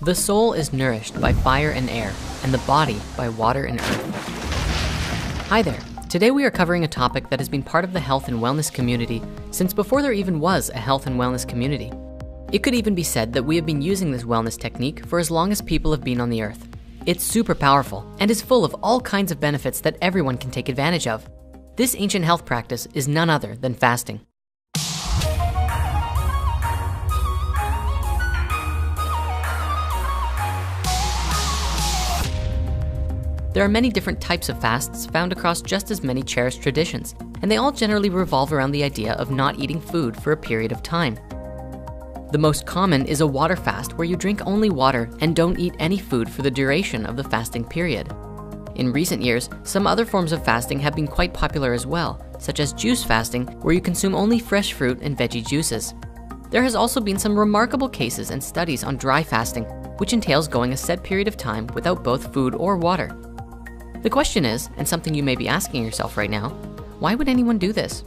The soul is nourished by fire and air, and the body by water and earth. Hi there. Today we are covering a topic that has been part of the health and wellness community since before there even was a health and wellness community. It could even be said that we have been using this wellness technique for as long as people have been on the earth. It's super powerful and is full of all kinds of benefits that everyone can take advantage of. This ancient health practice is none other than fasting. There are many different types of fasts found across just as many cherished traditions, and they all generally revolve around the idea of not eating food for a period of time. The most common is a water fast where you drink only water and don't eat any food for the duration of the fasting period. In recent years, some other forms of fasting have been quite popular as well, such as juice fasting, where you consume only fresh fruit and veggie juices. There has also been some remarkable cases and studies on dry fasting, which entails going a set period of time without both food or water. The question is, and something you may be asking yourself right now, why would anyone do this?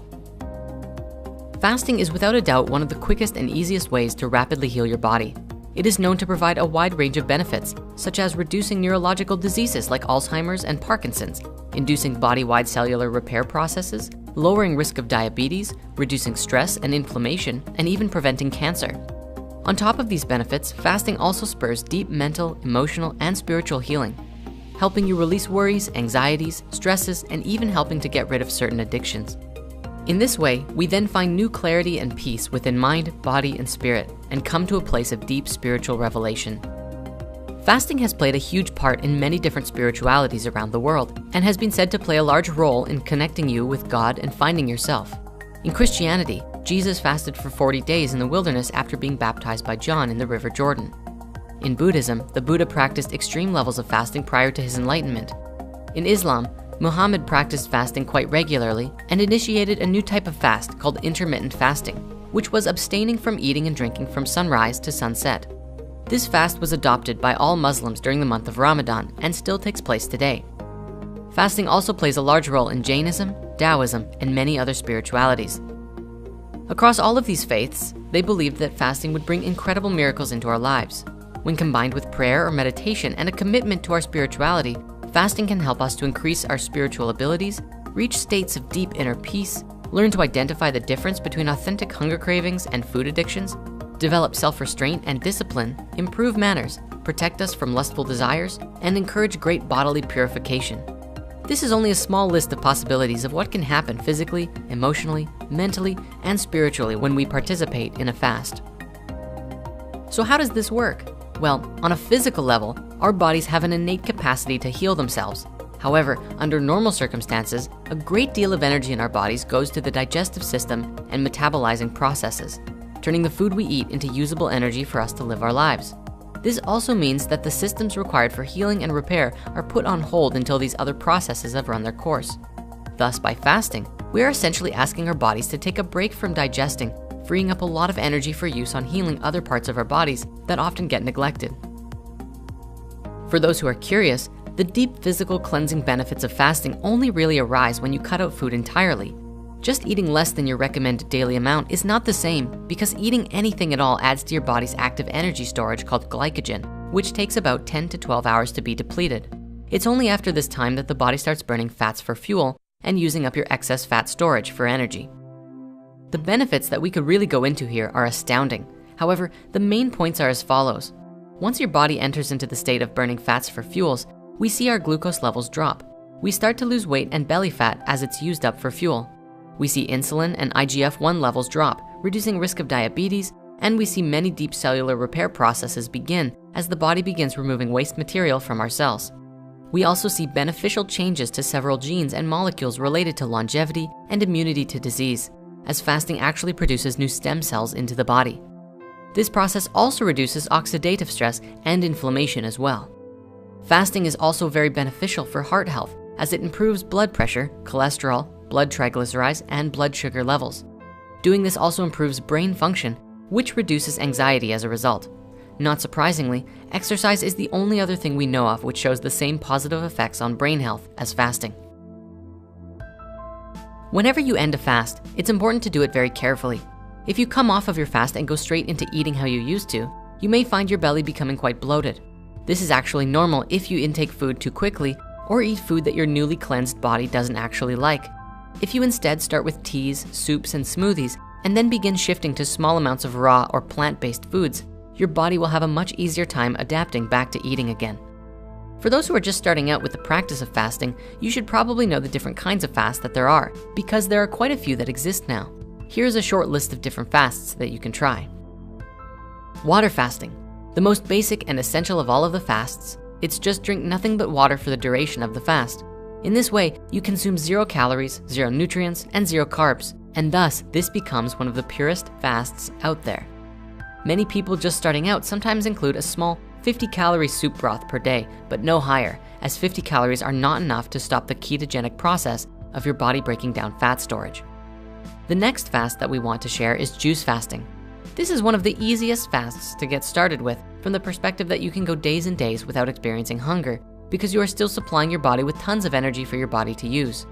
Fasting is without a doubt one of the quickest and easiest ways to rapidly heal your body. It is known to provide a wide range of benefits, such as reducing neurological diseases like Alzheimer's and Parkinson's, inducing body-wide cellular repair processes, lowering risk of diabetes, reducing stress and inflammation, and even preventing cancer. On top of these benefits, fasting also spurs deep mental, emotional, and spiritual healing, helping you release worries, anxieties, stresses, and even helping to get rid of certain addictions. In this way, we then find new clarity and peace within mind, body, and spirit, and come to a place of deep spiritual revelation. Fasting has played a huge part in many different spiritualities around the world, and has been said to play a large role in connecting you with God and finding yourself. In Christianity, Jesus fasted for 40 days in the wilderness after being baptized by John in the River Jordan. In Buddhism, the Buddha practiced extreme levels of fasting prior to his enlightenment. In Islam, Muhammad practiced fasting quite regularly and initiated a new type of fast called intermittent fasting, which was abstaining from eating and drinking from sunrise to sunset. This fast was adopted by all Muslims during the month of Ramadan and still takes place today. Fasting also plays a large role in Jainism, Taoism, and many other spiritualities. Across all of these faiths, they believed that fasting would bring incredible miracles into our lives. When combined with prayer or meditation and a commitment to our spirituality, fasting can help us to increase our spiritual abilities, reach states of deep inner peace, learn to identify the difference between authentic hunger cravings and food addictions, develop self-restraint and discipline, improve manners, protect us from lustful desires, and encourage great bodily purification. This is only a small list of possibilities of what can happen physically, emotionally, mentally, and spiritually when we participate in a fast. So how does this work? Well, on a physical level, our bodies have an innate capacity to heal themselves. However, under normal circumstances, a great deal of energy in our bodies goes to the digestive system and metabolizing processes, turning the food we eat into usable energy for us to live our lives. This also means that the systems required for healing and repair are put on hold until these other processes have run their course. Thus, by fasting, we are essentially asking our bodies to take a break from digesting, freeing up a lot of energy for use on healing other parts of our bodies that often get neglected. For those who are curious, the deep physical cleansing benefits of fasting only really arise when you cut out food entirely. Just eating less than your recommended daily amount is not the same because eating anything at all adds to your body's active energy storage called glycogen, which takes about 10 to 12 hours to be depleted. It's only after this time that the body starts burning fats for fuel and using up your excess fat storage for energy. The benefits that we could really go into here are astounding. However, the main points are as follows. Once your body enters into the state of burning fats for fuels, we see our glucose levels drop. We start to lose weight and belly fat as it's used up for fuel. We see insulin and IGF-1 levels drop, reducing risk of diabetes, and we see many deep cellular repair processes begin as the body begins removing waste material from our cells. We also see beneficial changes to several genes and molecules related to longevity and immunity to disease, as fasting actually produces new stem cells into the body. This process also reduces oxidative stress and inflammation as well. Fasting is also very beneficial for heart health as it improves blood pressure, cholesterol, blood triglycerides, and blood sugar levels. Doing this also improves brain function, which reduces anxiety as a result. Not surprisingly, exercise is the only other thing we know of which shows the same positive effects on brain health as fasting. Whenever you end a fast, it's important to do it very carefully. If you come off of your fast and go straight into eating how you used to, you may find your belly becoming quite bloated. This is actually normal if you intake food too quickly or eat food that your newly cleansed body doesn't actually like. If you instead start with teas, soups, and smoothies, and then begin shifting to small amounts of raw or plant-based foods, your body will have a much easier time adapting back to eating again. For those who are just starting out with the practice of fasting, you should probably know the different kinds of fasts that there are, because there are quite a few that exist now. Here's a short list of different fasts that you can try. Water fasting, the most basic and essential of all of the fasts. It's just drink nothing but water for the duration of the fast. In this way, you consume 0 calories, 0 nutrients, and 0 carbs, and thus this becomes one of the purest fasts out there. Many people just starting out sometimes include a small 50-calorie soup broth per day, but no higher, as 50 calories are not enough to stop the ketogenic process of your body breaking down fat storage. The next fast that we want to share is juice fasting. This is one of the easiest fasts to get started with from the perspective that you can go days and days without experiencing hunger because you are still supplying your body with tons of energy for your body to use.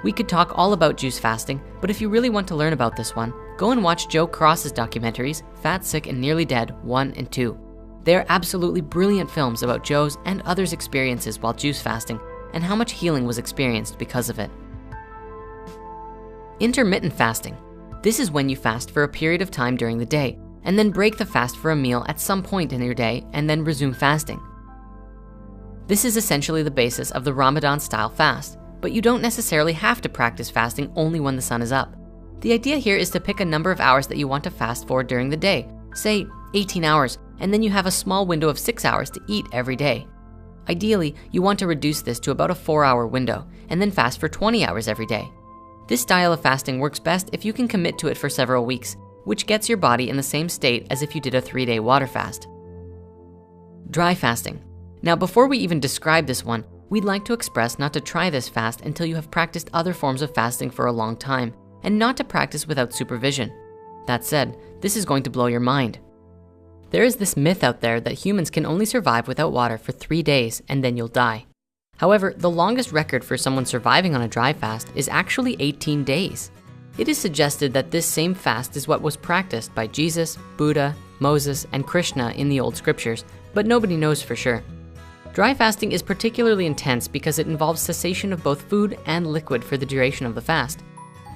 We could talk all about juice fasting, but if you really want to learn about this one, go and watch Joe Cross's documentaries, Fat, Sick, and Nearly Dead 1 and 2. They are absolutely brilliant films about Joe's and others' experiences while juice fasting and how much healing was experienced because of it. Intermittent fasting. This is when you fast for a period of time during the day and then break the fast for a meal at some point in your day and then resume fasting. This is essentially the basis of the Ramadan-style fast, but you don't necessarily have to practice fasting only when the sun is up. The idea here is to pick a number of hours that you want to fast for during the day, say 18 hours, and then you have a small window of 6 hours to eat every day. Ideally, you want to reduce this to about a 4-hour window and then fast for 20 hours every day. This style of fasting works best if you can commit to it for several weeks, which gets your body in the same state as if you did a 3-day water fast. Dry fasting. Now, before we even describe this one, we'd like to express not to try this fast until you have practiced other forms of fasting for a long time, and not to practice without supervision. That said, this is going to blow your mind. There is this myth out there that humans can only survive without water for 3 days and then you'll die. However, the longest record for someone surviving on a dry fast is actually 18 days. It is suggested that this same fast is what was practiced by Jesus, Buddha, Moses, and Krishna in the old scriptures, but nobody knows for sure. Dry fasting is particularly intense because it involves cessation of both food and liquid for the duration of the fast.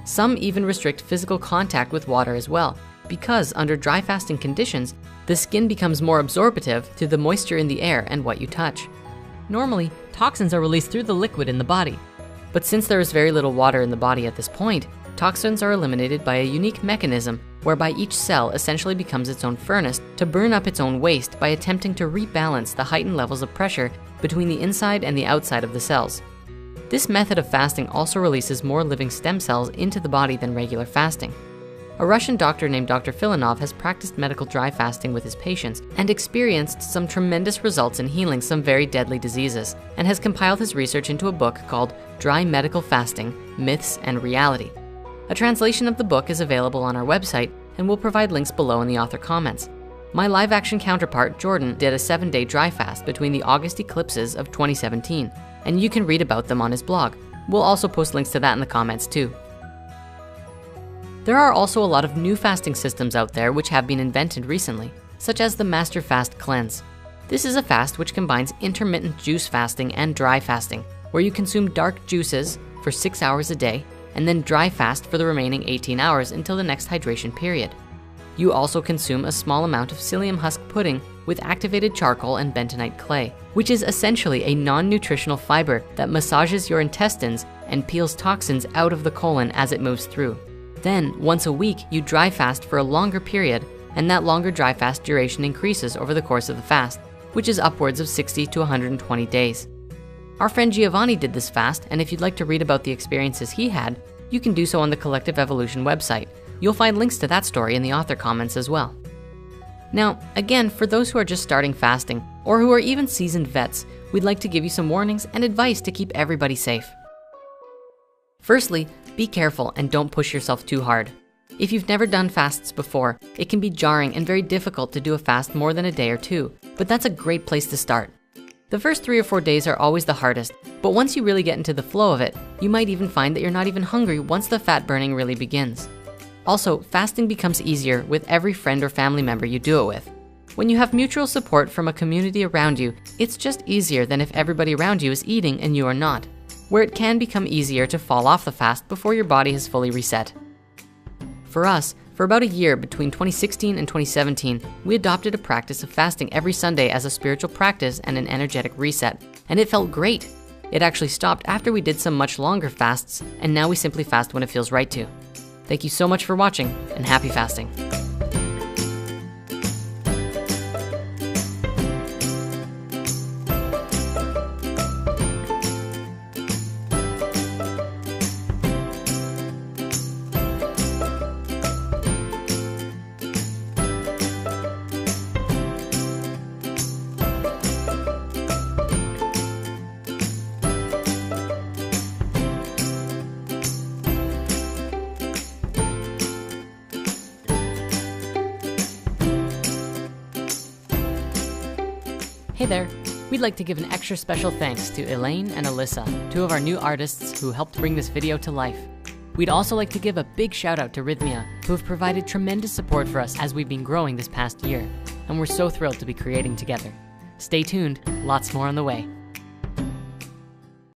Some even restrict physical contact with water as well, because under dry fasting conditions, the skin becomes more absorptive to the moisture in the air and what you touch. Normally, toxins are released through the liquid in the body, but since there is very little water in the body at this point, toxins are eliminated by a unique mechanism whereby each cell essentially becomes its own furnace to burn up its own waste by attempting to rebalance the heightened levels of pressure between the inside and the outside of the cells. This method of fasting also releases more living stem cells into the body than regular fasting. A Russian doctor named Dr. Filanov has practiced medical dry fasting with his patients and experienced some tremendous results in healing some very deadly diseases, and has compiled his research into a book called Dry Medical Fasting: Myths and Reality. A translation of the book is available on our website, and we'll provide links below in the author comments. My live action counterpart, Jordan, did a 7-day dry fast between the August eclipses of 2017, and you can read about them on his blog. We'll also post links to that in the comments too. There are also a lot of new fasting systems out there which have been invented recently, such as the Master Fast Cleanse. This is a fast which combines intermittent juice fasting and dry fasting, where you consume dark juices for 6 hours a day and then dry fast for the remaining 18 hours until the next hydration period. You also consume a small amount of psyllium husk pudding with activated charcoal and bentonite clay, which is essentially a non-nutritional fiber that massages your intestines and peels toxins out of the colon as it moves through. Then, once a week, you dry fast for a longer period, and that longer dry fast duration increases over the course of the fast, which is upwards of 60 to 120 days. Our friend Giovanni did this fast, and if you'd like to read about the experiences he had, you can do so on the Collective Evolution website. You'll find links to that story in the author comments as well. Now, again, for those who are just starting fasting, or who are even seasoned vets, we'd like to give you some warnings and advice to keep everybody safe. Firstly, be careful and don't push yourself too hard. If you've never done fasts before, it can be jarring and very difficult to do a fast more than a day or two, but that's a great place to start. The first 3 or 4 days are always the hardest, but once you really get into the flow of it, you might even find that you're not even hungry once the fat burning really begins. Also, fasting becomes easier with every friend or family member you do it with. When you have mutual support from a community around you, it's just easier than if everybody around you is eating and you are not, where it can become easier to fall off the fast before your body has fully reset. For us, for about a year between 2016 and 2017, we adopted a practice of fasting every Sunday as a spiritual practice and an energetic reset, and it felt great. It actually stopped after we did some much longer fasts, and now we simply fast when it feels right to. Thank you so much for watching, and happy fasting. Hey there, we'd like to give an extra special thanks to Elaine and Alyssa, two of our new artists who helped bring this video to life. We'd also like to give a big shout out to Rhythmia, who have provided tremendous support for us as we've been growing this past year, and we're so thrilled to be creating together. Stay tuned, lots more on the way.